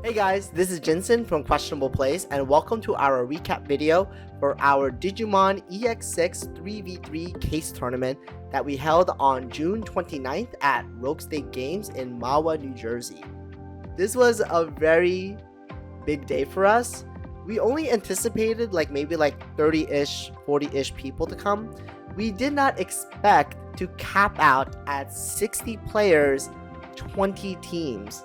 Hey guys, this is Jinsen from Questionable Plays and welcome to our recap video for our Digimon EX6 3v3 case tournament that we held on June 29th at Rogue State Games in Mahwah, New Jersey. This was a very big day for us. We only anticipated maybe 30-ish, 40-ish people to come. We did not expect to cap out at 60 players, 20 teams.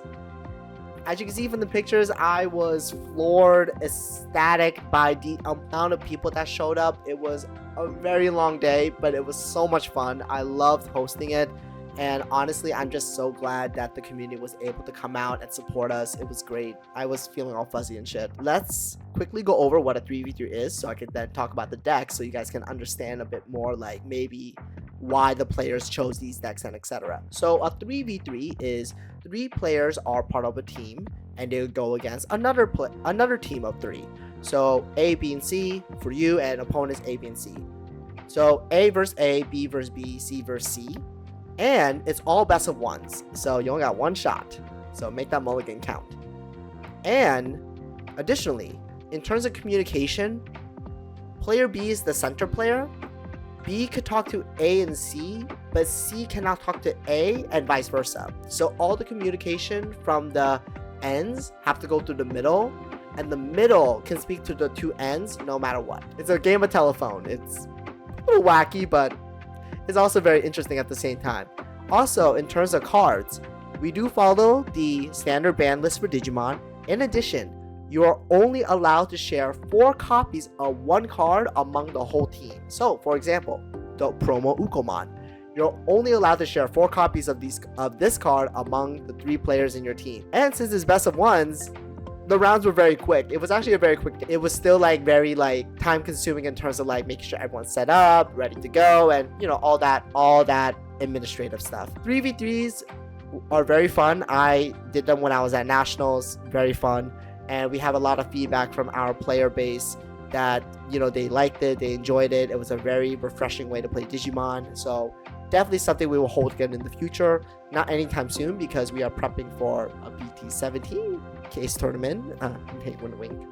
As you can see from the pictures, I was floored, ecstatic by the amount of people that showed up. It was a very long day, but it was so much fun. I loved hosting it, and honestly, I'm just so glad that the community was able to come out and support us. It was great. I was feeling all fuzzy and shit. Let's quickly go over what a 3v3 is so I can then talk about the decks so you guys can understand a bit more, maybe why the players chose these decks and etc. So a 3v3 is 3 players are part of a team and they go against another team of 3. So A, B, and C for you, and opponents A, B, and C. So A versus A, B versus B, C versus C, and it's all best of ones. So you only got one shot. So make that mulligan count. And additionally, in terms of communication, player B is the center player. B could talk to A and C, but C cannot talk to A and vice versa. So all the communication from the ends have to go through the middle, and the middle can speak to the 2 ends no matter what. It's a game of telephone. It's a little wacky, but it's also very interesting at the same time. Also, in terms of cards, we do follow the standard ban list for Digimon. In addition, you are only allowed to share 4 copies of one card among the whole team. So, for example, the promo Ukomon. You're only allowed to share 4 copies of this card among the 3 players in your team. And since it's best of ones, the rounds were very quick. It was actually a very quick day. It was still very time consuming in terms of making sure everyone's set up, ready to go, and all that administrative stuff. 3v3s are very fun. I did them when I was at Nationals. Very fun. And we have a lot of feedback from our player base that they liked it, they enjoyed it. It was a very refreshing way to play Digimon. So definitely something we will hold again in the future. Not anytime soon because we are prepping for a BT17 case tournament. Wink.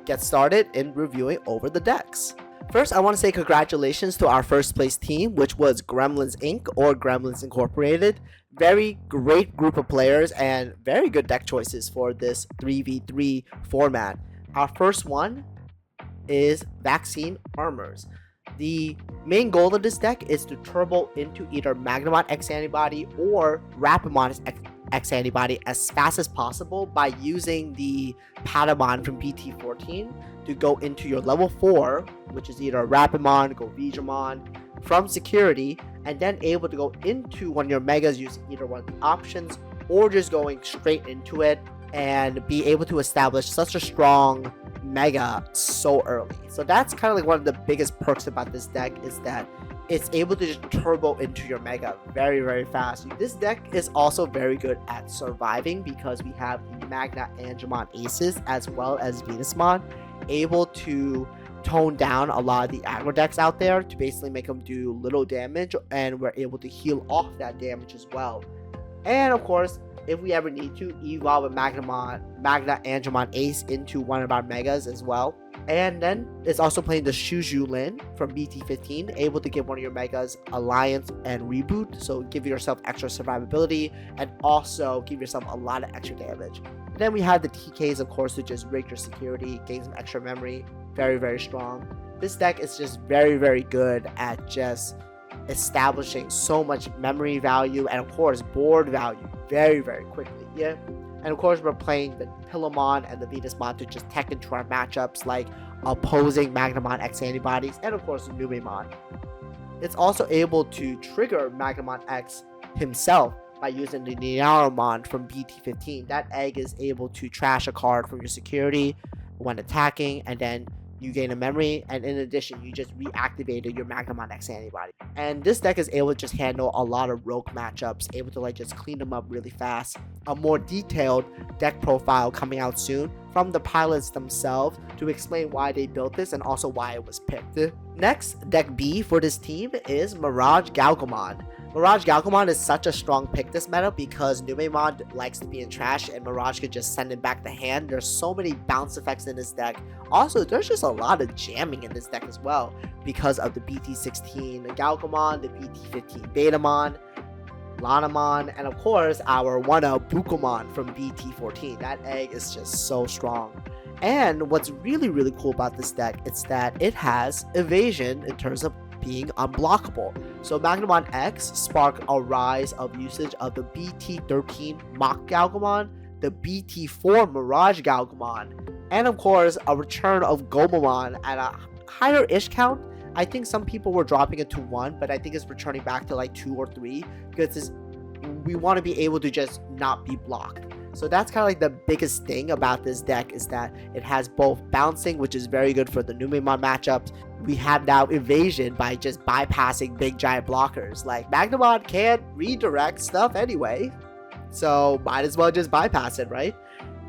Get started in reviewing over the decks. First, I want to say congratulations to our first place team, which was Gremlins Inc. or Gremlins Incorporated. Very great group of players and very good deck choices for this 3v3 format. Our first one is Vaccine Armors. The main goal of this deck is to turbo into either Magnemon X Antibody or Rapamon X Antibody as fast as possible by using the Patamon from BT14 to go into your level 4, which is either Rapamon, go Vegemon, from security, and then able to go into one of your megas using either one of the options or just going straight into it and be able to establish such a strong mega so early. So that's kind of one of the biggest perks about this deck, is that it's able to just turbo into your mega very, very fast. This deck is also very good at surviving because we have the Magna Angemon Aces as well as Venusmon able to tone down a lot of the aggro decks out there to basically make them do little damage, and we're able to heal off that damage as well. And of course, if we ever need to, evolve a Magna Angemon Ace into one of our megas as well. And then it's also playing the Shuju Lin from BT15, able to give one of your megas Alliance and Reboot, so give yourself extra survivability and also give yourself a lot of extra damage. And then we have the TKs, of course, to just rig your security, gain some extra memory. Very, very strong. This deck is just very, very good at just establishing so much memory value and of course board value very, very quickly. Yeah. And of course, we're playing the Pillowmon and the Venusmon to just tech into our matchups like opposing Magnemon X Antibodies and of course Numemon. It's also able to trigger Magnemon X himself by using the Nearomon from BT15. That egg is able to trash a card from your security when attacking, and then you gain a memory, and in addition, you just reactivated your Magnemon X Antibody. And this deck is able to just handle a lot of rogue matchups, able to just clean them up really fast. A more detailed deck profile coming out soon from the pilots themselves to explain why they built this and also why it was picked. Next, deck B for this team is Mirage Galgamon. Mirage Galgamon is such a strong pick this meta because Numemon likes to be in trash and Mirage could just send it back the hand. There's so many bounce effects in this deck. Also, there's just a lot of jamming in this deck as well because of the BT16 Galgamon, the BT15 Betamon, Lanamon, and of course our 1-up Bukomon from BT14. That egg is just so strong. And what's really cool about this deck is that it has evasion in terms of being unblockable. So Magnamon X spark a rise of usage of the BT13 Mach Galgamon, the BT4 Mirage Galgamon, and of course a return of Gomamon at a higher-ish count. I think some people were dropping it to 1, but I think it's returning back to like 2 or 3 because we want to be able to just not be blocked. So that's kind of like the biggest thing about this deck is that it has both bouncing, which is very good for the Numemon matchups. We have now evasion by just bypassing big giant blockers. Like Magnamon can't redirect stuff anyway, so might as well just bypass it, right?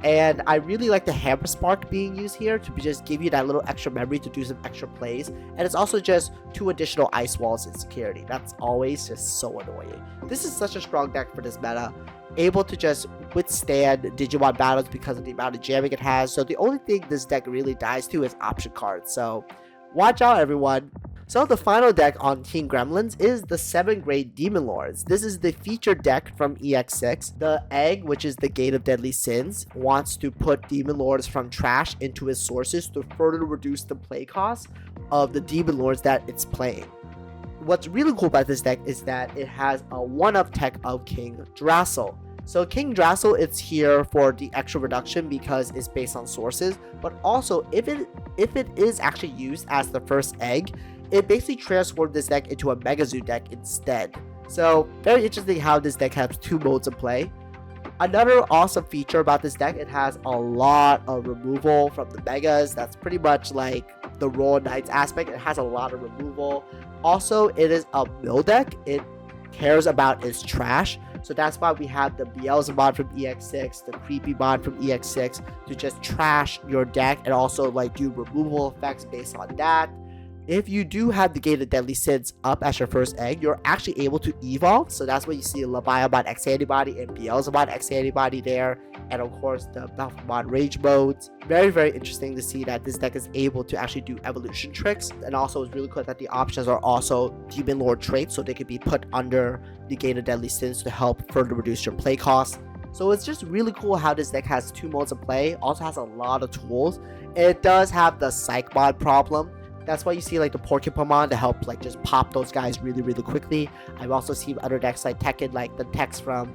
And I really like the Hammer Spark being used here to just give you that little extra memory to do some extra plays. And it's also just 2 additional ice walls in security. That's always just so annoying. This is such a strong deck for this meta. Able to just withstand Digimon battles because of the amount of jamming it has. So the only thing this deck really dies to is option cards. So watch out, everyone. So the final deck on Team Gremlins is the 7th grade Demon Lords. This is the featured deck from EX6. The egg, which is the Gate of Deadly Sins, wants to put Demon Lords from trash into its sources to further reduce the play cost of the Demon Lords that it's playing. What's really cool about this deck is that it has a 1-up tech of King Drassel. So King Drassel, it's here for the extra reduction because it's based on sources, but also if it is actually used as the first egg, it basically transformed this deck into a Mega Zoo deck instead. So very interesting how this deck has 2 modes of play. Another awesome feature about this deck, it has a lot of removal from the Megas. That's pretty much like the Royal Knights aspect. It has a lot of removal. Also, it is a mill deck. It cares about its trash. So that's why we have the Beelzebub from EX6, the Creepy Mod from EX6 to just trash your deck and also like do removal effects based on that. If you do have the Gate of Deadly Sins up as your first egg, you're actually able to evolve. So that's why you see Leviathan X Antibody and Beelzebub X Antibody there. And of course, the Belphegor Rage modes. Very interesting to see that this deck is able to actually do evolution tricks. And also, it's really cool that the options are also Demon Lord traits. So they could be put under the Gate of Deadly Sins to help further reduce your play cost. So it's just really cool how this deck has 2 modes of play. Also has a lot of tools. It does have the Psych Mod problem. That's why you see like the Porcupine to help like just pop those guys really quickly. I've also seen other decks like Tekken, like the techs from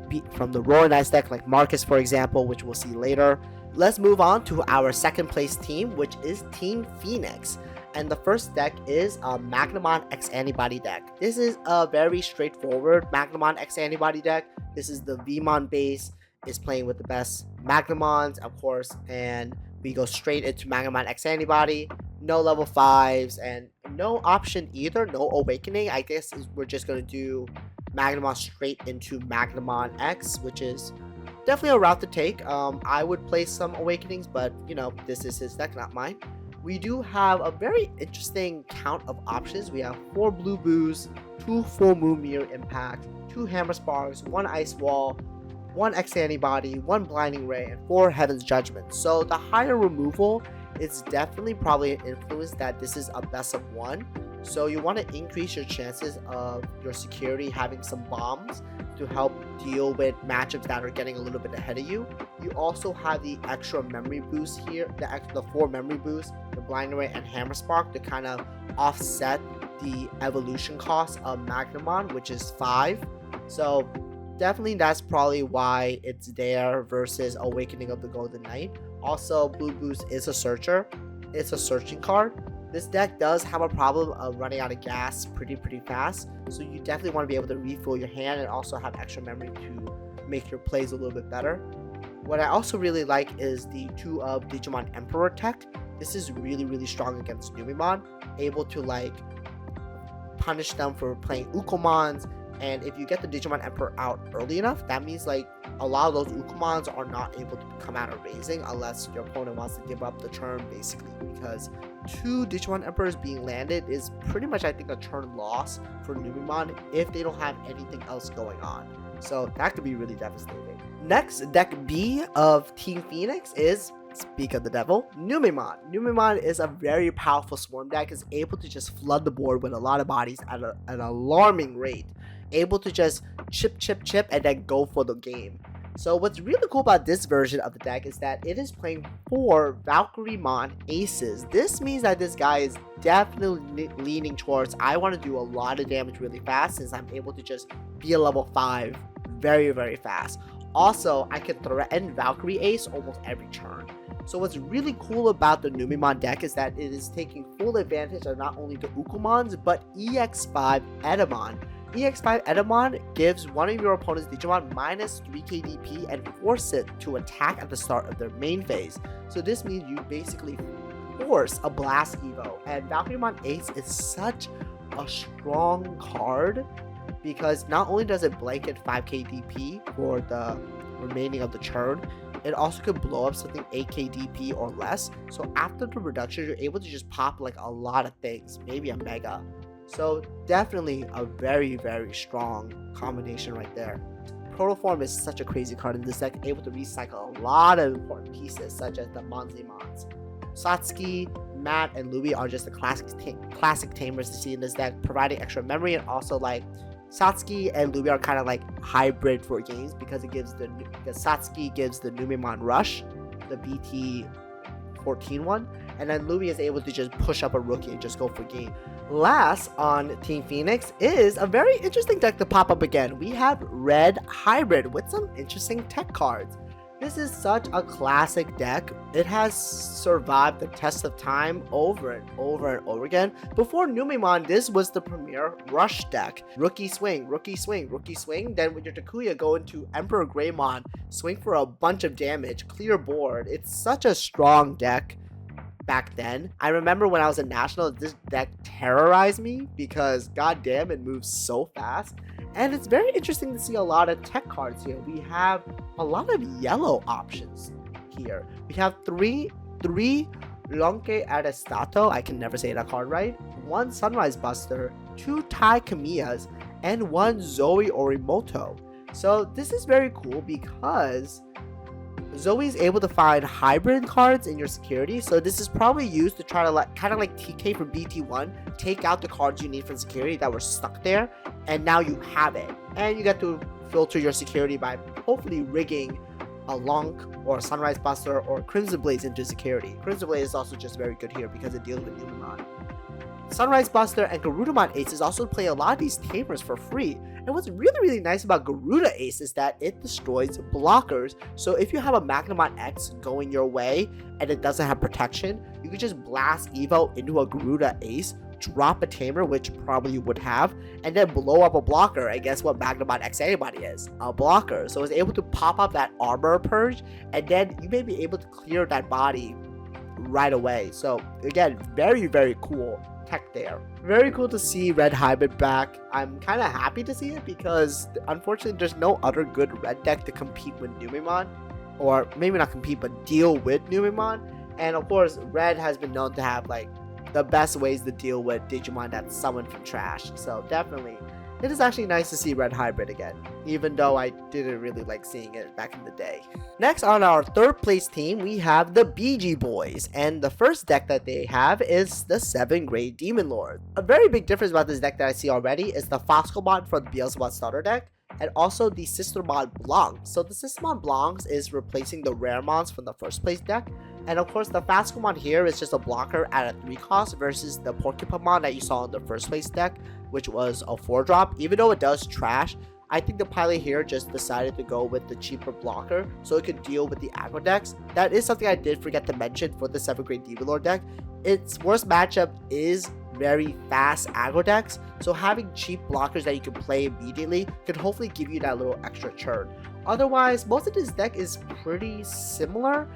the Royal Knights deck, like Marcus for example, which we'll see later. Let's move on to our 2nd place team, which is Team Phoenix. And the first deck is a Magnamon X Antibody deck. This is a very straightforward Magnamon X Antibody deck. This is the Vmon base. It's playing with the best Magnamons, of course, and we go straight into Magnamon X Antibody. No level 5s and no option either, no awakening. I guess we're just going to do Magnamon straight into Magnamon X, which is definitely a route to take. I would play some awakenings, but you know, this is his deck, not mine. We do have a very interesting count of options. We have 4 Blue Boos, 2 Full Moon Mirror Impact, 2 Hammer Sparks, 1 Ice Wall, 1 X Antibody, 1 Blinding Ray, and 4 Heaven's Judgment. So the higher removal, it's definitely probably an influence that this is a best of 1. So you want to increase your chances of your security having some bombs to help deal with matchups that are getting a little bit ahead of you. You also have the extra memory boost here, the 4 memory boosts, the Blinding Ray and Hammer Spark to kind of offset the evolution cost of Magnamon, which is 5. So definitely that's probably why it's there versus Awakening of the Golden Knight. Also, Blue Boost is a searcher. It's a searching card. This deck does have a problem of running out of gas pretty fast. So you definitely want to be able to refill your hand and also have extra memory to make your plays a little bit better. What I also really like is the 2 of Digimon Emperor tech. This is really strong against Numemon. Able to like punish them for playing Ukomons And if you get the Digimon Emperor out early enough, that means like a lot of those Ukumons are not able to come out of raising unless your opponent wants to give up the turn, basically, because 2 Digimon Emperors being landed is pretty much, I think, a turn loss for Numemon if they don't have anything else going on. So that could be really devastating. Next, deck B of Team Phoenix is, speak of the devil, Numemon. Numemon is a very powerful swarm deck, is able to just flood the board with a lot of bodies at an alarming rate. Able to just chip, and then go for the game. So what's really cool about this version of the deck is that it is playing 4 Valkyremon aces. This means that this guy is definitely leaning towards, I want to do a lot of damage really fast, since I'm able to just be a level 5 very fast. Also, I can threaten Valkyrie ace almost every turn. So what's really cool about the Numemon deck is that it is taking full advantage of not only the Ukumons, but EX5 Edamon. EX5 Edamon gives one of your opponent's Digimon minus 3 KDP and force it to attack at the start of their main phase. So this means you basically force a Blast Evo. And Valkyremon Ace is such a strong card because not only does it blanket 5 KDP for the remaining of the turn, it also could blow up something 8 KDP or less. So after the reduction, you're able to just pop like a lot of things, maybe a Mega. So definitely a very strong combination right there. Protoform is such a crazy card in this deck, able to recycle a lot of important pieces such as the Monzimons. Satsuki, Matt, and Louis are just the classic tamers to see in this deck, providing extra memory, and also like Satsuki and Louis are kind of like hybrid for games because it gives the Satsuki gives the Numemon Rush, the BT 14 one, and then Louis is able to just push up a rookie and just go for game. Last on Team Phoenix is a very interesting deck to pop up again. We have Red Hybrid with some interesting tech cards. This is such a classic deck. It has survived the test of time over and over again. Before Numemon, this was the premier rush deck. Rookie swing, rookie swing, rookie swing. Then with your Takuya, go into Emperor Greymon, swing for a bunch of damage, clear board. It's such a strong deck back then. I remember when I was in Nationals, this deck terrorized me because goddamn, it moves so fast. And it's very interesting to see a lot of tech cards here. We have a lot of yellow options here. We have three Lonke Arrestato, I can never say that card right, 1 Sunrise Buster, 2 Tai Kamiyas, and 1 Zoe Orimoto. So this is very cool because Zoe is able to find hybrid cards in your security, so this is probably used to try to kind of like TK from BT1, take out the cards you need from security that were stuck there, and now you have it. And you get to filter your security by hopefully rigging a Lonk or a Sunrise Buster or Crimson Blaze into security. Crimson Blaze is also just very good here because it deals with Numemon. Sunrise Buster and Garudamon Aces also play a lot of these tamers for free. And what's really nice about Garuda Ace is that it destroys blockers. So if you have a Magnamon X going your way and it doesn't have protection, you can just blast Evo into a Garuda Ace, drop a tamer, which probably you would have, and then blow up a blocker. And guess what Magnamon X anybody is? A blocker. So it's able to pop up that armor purge, and then you may be able to clear that body right away. So again, very cool tech there. Very cool to see Red Hybrid back. I'm kind of happy to see it because unfortunately there's no other good red deck to compete with Numemon, or maybe not compete but deal with Numemon. And of course Red has been known to have like the best ways to deal with Digimon that's summoned from trash. So definitely it is actually nice to see Red Hybrid again, even though I didn't really like seeing it back in the day. Next on our 3rd place team, we have the BG Boiz, and the first deck that they have is the 7 Grade Demon Lord. A very big difference about this deck that I see already is the Foxcomon for the Beelzebub starter deck, and also the Sister Mod Blancs. So the Sister Mod Blancs is replacing the Rare Mons from the first place deck. And of course the Foxcomon here is just a blocker at a 3 cost versus the Porcupamon that you saw in the first place deck, which was a 4 drop. Even though it does trash, I think the pilot here just decided to go with the cheaper blocker so it could deal with the aggro decks. That is something I did forget to mention for the 7th Grade Demon Lord deck. Its worst matchup is very fast aggro decks, so having cheap blockers that you can play immediately could hopefully give you that little extra churn. Otherwise, most of this deck is pretty similar,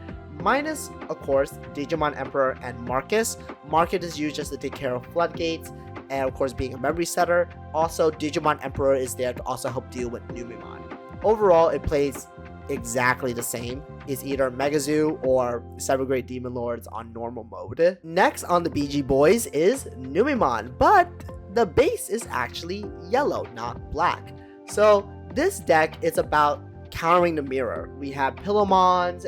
minus, of course, Digimon Emperor and Marcus. Marcus is used just to take care of floodgates, and of course being a memory setter. Also, Digimon Emperor is there to also help deal with Numemon. Overall, it plays exactly the same. It's either Megazoo or Seven Great Demon Lords on normal mode. Next on the BG Boiz is Numemon, but the base is actually yellow, not black. So this deck is about countering the mirror. We have Pillowmons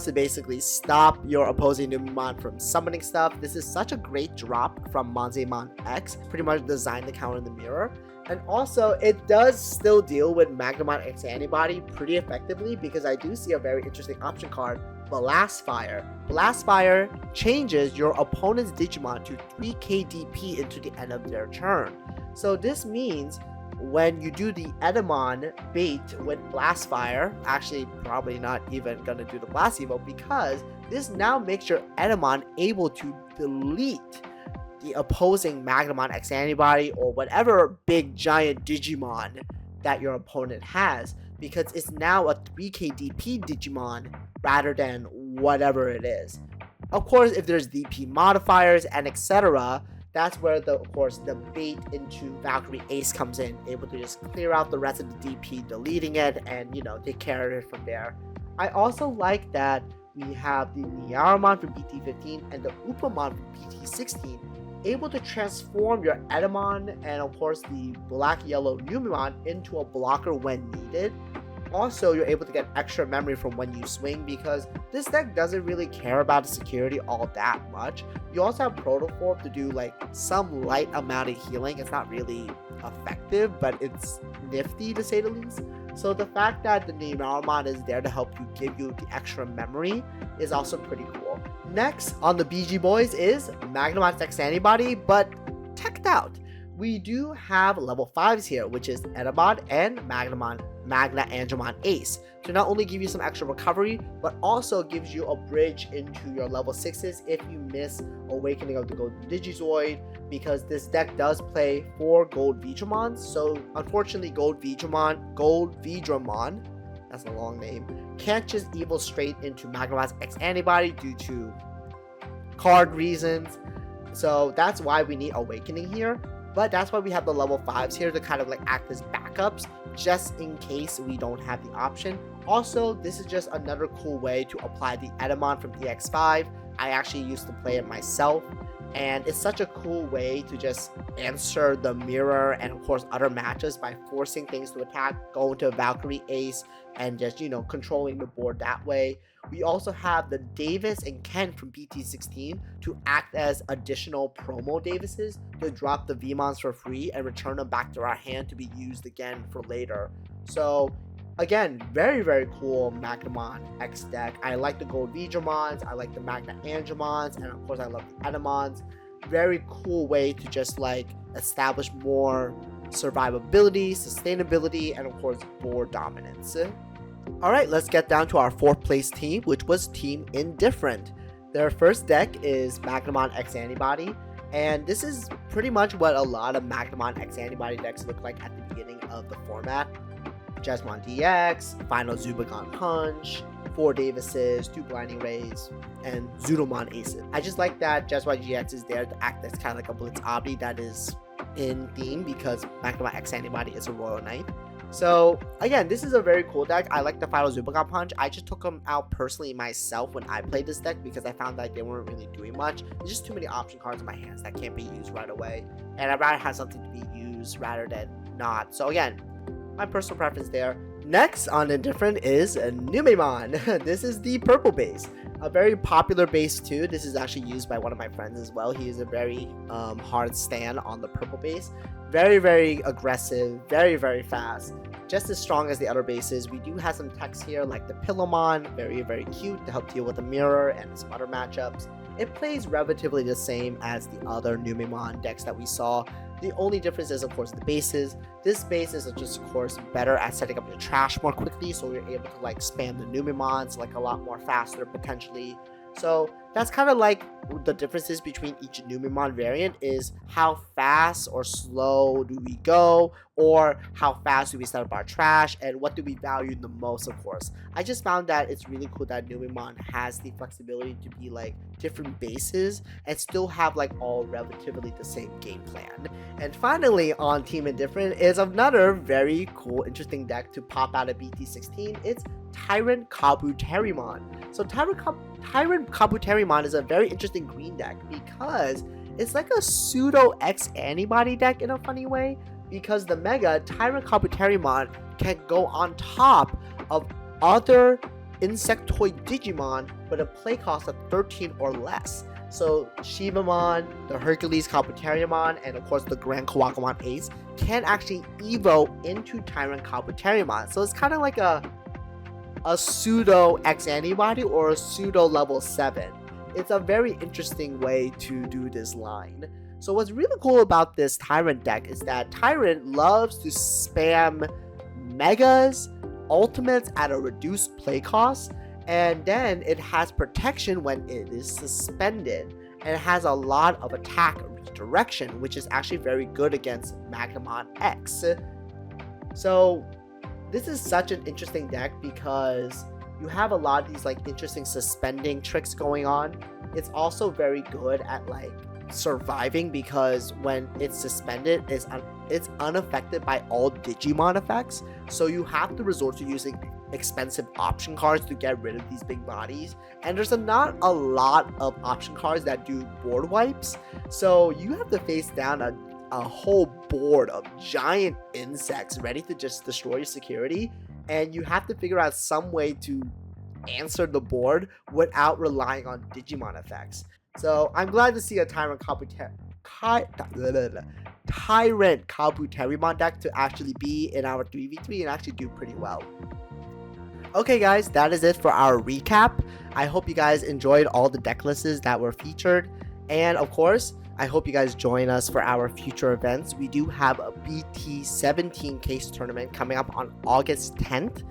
to basically stop your opposing Numemon from summoning stuff. This is such a great drop from Monzemon X, pretty much designed to counter the mirror. And also, it does still deal with Magnamon X Antibody pretty effectively, because I do see a very interesting option card, Blast Fire. Blast Fire changes your opponent's Digimon to 3k DP into the end of their turn. So this means when you do the Edamon bait with Blast Fire, actually probably not even gonna do the Blast Evo, because this now makes your Edamon able to delete the opposing Magnamon X Antibody or whatever big giant Digimon that your opponent has, because it's now a 3k DP Digimon rather than whatever it is. Of course, if there's DP modifiers and etc., that's where of course the bait into Valkyrie Ace comes in, able to just clear out the rest of the DP, deleting it, and take care of it from there. I also like that we have the Niaramon from BT15 and the Upamon from BT16, able to transform your Edamon and of course the black-yellow Numemon into a blocker when needed. Also, you're able to get extra memory from when you swing, because this deck doesn't really care about the security all that much. You also have Protoform to do like some light amount of healing. It's not really effective, but it's nifty to say the least. So the fact that the Niaramon is there to help you, give you the extra memory, is also pretty cool. Next on the BG Boiz is Magnamon X Antibody, but teched out. We do have level 5s here, which is Edamon and Magna Angemon Ace, to not only give you some extra recovery, but also gives you a bridge into your level 6s if you miss Awakening of the Golden Digizoid, because this deck does play 4 Gold Vidramons. So unfortunately, Gold Vidramon, that's a long name, can't just evolve straight into Magnamon X Antibody due to card reasons. So that's why we need Awakening here. But that's why we have the level 5s here to kind of like act as backups, just in case we don't have the option. Also, this is just another cool way to apply the Edamon from EX5. I actually used to play it myself, and it's such a cool way to just answer the mirror and of course other matches by forcing things to attack, going to Valkyrie Ace, and just controlling the board that way. We also have the Davis and Ken from BT16 to act as additional promo Davises to drop the VMons for free and return them back to our hand to be used again for later. So again, very, very cool Magnamon X deck. I like the Gold Vidramons, I like the Magna Angemons, and of course I love the Edamons. Very cool way to just like establish more survivability, sustainability, and of course board dominance. Alright, let's get down to our 4th place team, which was Team Indifferent. Their first deck is Magnamon X Antibody, and this is pretty much what a lot of Magnamon X Antibody decks look like at the beginning of the format. Jesmon DX, Final Zubagon Punch, 4 Davises, 2 Blinding Rays, and Zudomon Aces. I just like that Jesmon GX is there to act as kind of like a Blitz Obby that is in theme, because Magnamon X Antibody is a Royal Knight. So again, this is a very cool deck. I like the Final Zubagon Punch. I just took them out personally myself when I played this deck, because I found that they weren't really doing much. There's just too many option cards in my hands that can't be used right away, and I'd rather have something to be used rather than not. So again, my personal preference there. Next on Indifferent is Numemon. This is the purple base, a very popular base too. This is actually used by one of my friends as well. He is a very hard stand on the purple base. Very, very aggressive, very, very fast, just as strong as the other bases. We do have some techs here like the Pillowmon, very, very cute to help deal with the mirror and some other matchups. It plays relatively the same as the other Numemon decks that we saw. The only difference is, of course, the bases. This base is just, of course, better at setting up your trash more quickly, so you're able to like spam the Numemons like a lot more faster potentially. So that's kind of like the differences between each Numemon variant is how fast or slow do we go, or how fast do we set up our trash, and what do we value the most, of course. I just found that it's really cool that Numemon has the flexibility to be like different bases and still have like all relatively the same game plan. And finally on Team Indifferent is another very cool, interesting deck to pop out of BT16. It's Tyrant Kabuterimon. So Tyrant Kabuterimon is a very interesting green deck because it's like a pseudo X antibody deck in a funny way, because the Mega Tyrant Kabuterimon can go on top of other insectoid Digimon with a play cost of 13 or less. So Shivamon, the Hercules Kabuterimon, and of course the Grand Kawakamon Ace can actually evo into Tyrant Kabuterimon. So it's kind of like a pseudo X antibody or a pseudo level 7. It's a very interesting way to do this line. So what's really cool about this Tyrant deck is that Tyrant loves to spam Megas, Ultimates at a reduced play cost, and then it has protection when it is suspended, and it has a lot of attack redirection, which is actually very good against Magnemon X. So this is such an interesting deck because you have a lot of these like interesting suspending tricks going on. It's also very good at like surviving because when it's suspended, it's unaffected by all Digimon effects. So you have to resort to using expensive option cards to get rid of these big bodies. And there's not a lot of option cards that do board wipes. So you have to face down a whole board of giant insects ready to just destroy your security, and you have to figure out some way to answer the board without relying on Digimon effects. So I'm glad to see a Tyrant Kabuterimon deck to actually be in our 3v3 and actually do pretty well. Okay guys, that is it for our recap. I hope you guys enjoyed all the deck lists that were featured, and of course I hope you guys join us for our future events. We do have a BT17 case tournament coming up on August 10th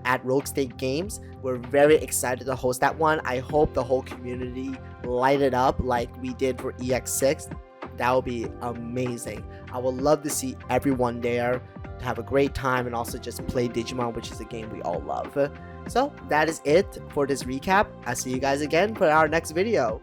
at Rogue State Games. We're very excited to host that one. I hope the whole community light it up like we did for EX6. That will be amazing. I would love to see everyone there to have a great time and also just play Digimon, which is a game we all love. So that is it for this recap. I'll see you guys again for our next video.